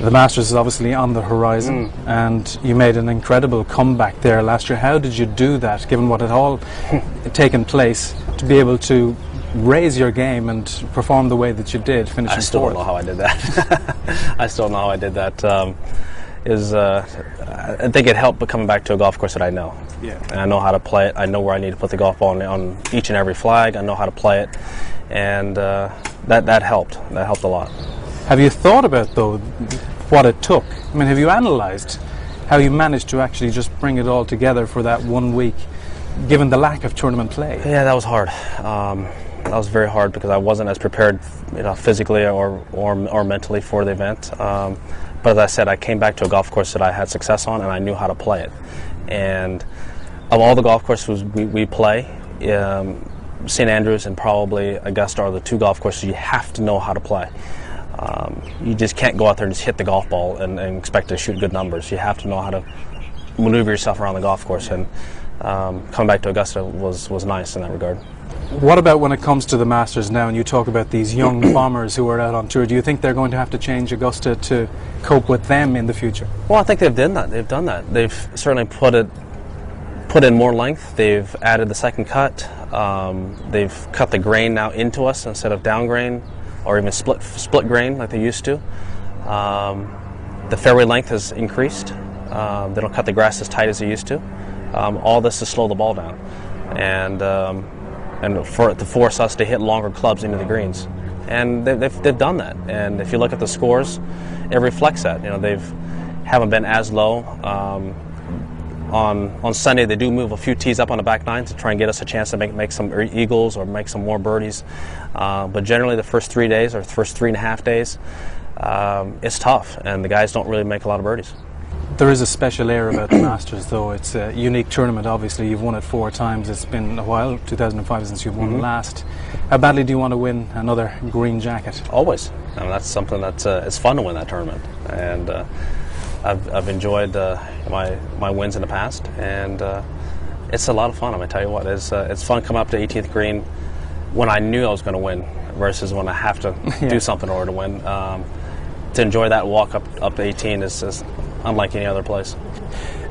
The Masters is obviously on the horizon, and you made an incredible comeback there last year. How did you do that, given what had all taken place, to be able to raise your game and perform the way that you did, finishing fourth? I still don't know how I did that. I still don't know how I did that. I think it helped coming back to a golf course that I know. Yeah. And I know how to play it. I know where I need to put the golf ball on each and every flag. I know how to play it, and that helped. That helped a lot. Have you thought about, though, what it took? I mean, have you analysed how you managed to actually just bring it all together for that 1 week, given the lack of tournament play? Yeah, that was hard. That was very hard because I wasn't as prepared, physically or mentally for the event. But as I said, I came back to a golf course that I had success on, and I knew how to play it. And of all the golf courses we play, St. Andrews and probably Augusta are the two golf courses you have to know how to play. You just can't go out there and just hit the golf ball and expect to shoot good numbers. You have to know how to maneuver yourself around the golf course, and coming back to Augusta was nice in that regard. What about when it comes to the Masters now, and you talk about these young bombers who are out on tour? Do you think they're going to have to change Augusta to cope with them in the future? Well, I think they've done that. They've certainly put in more length. They've added the second cut. They've cut the grain now into us instead of down grain, or even split grain like they used to. The fairway length has increased. They don't cut the grass as tight as they used to. All this to slow the ball down, and for it to force us to hit longer clubs into the greens. And they've done that. And if you look at the scores, it reflects that. They haven't been as low. On Sunday, they do move a few tees up on the back nine to try and get us a chance to make some eagles or make some more birdies. But generally, the first 3 days or the first 3.5 days, it's tough, and the guys don't really make a lot of birdies. There is a special air about the Masters, though. It's a unique tournament, obviously. You've won it 4 times. It's been a while, 2005 since you've won last. How badly do you want to win another green jacket? Always. I mean, that's something that's it's fun to win that tournament. And I've enjoyed my wins in the past, and it's a lot of fun. I'm going to tell you what, it's fun coming up to 18th green when I knew I was going to win versus when I have to do something in order to win. To enjoy that walk up to 18 is unlike any other place.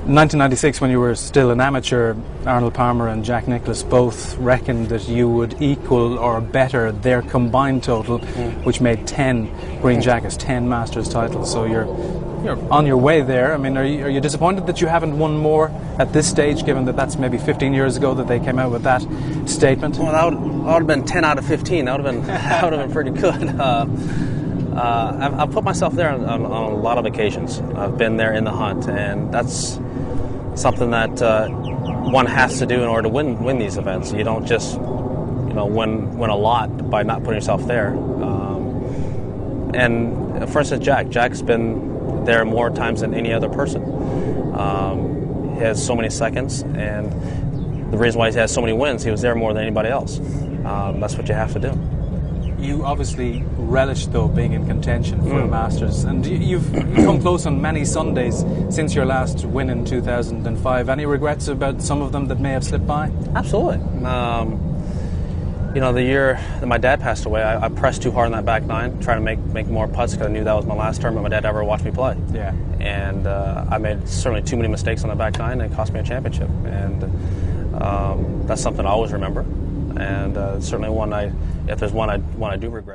1996, when you were still an amateur, Arnold Palmer and Jack Nicklaus both reckoned that you would equal or better their combined total, which made 10 green jackets, 10 Masters titles. So you're on your way there. I mean, are you disappointed that you haven't won more at this stage, given that that's maybe 15 years ago that they came out with that statement? Well, that would have been 10 out of 15. That would have been pretty good. I've put myself there on a lot of occasions. I've been there in the hunt, and that's something that one has to do in order to win these events. You don't just win a lot by not putting yourself there. And for instance, Jack's been there more times than any other person. He has so many seconds, and the reason why he has so many wins, he was there more than anybody else. That's what you have to do. You obviously relish, though, being in contention for a Masters, and you've come close on many Sundays since your last win in 2005. Any regrets about some of them that may have slipped by? Absolutely. The year that my dad passed away, I pressed too hard on that back nine, trying to make more putts because I knew that was my last tournament my dad ever watched me play. Yeah. And I made certainly too many mistakes on the back nine, and it cost me a championship. And that's something I always remember. And certainly if there's one I do regret.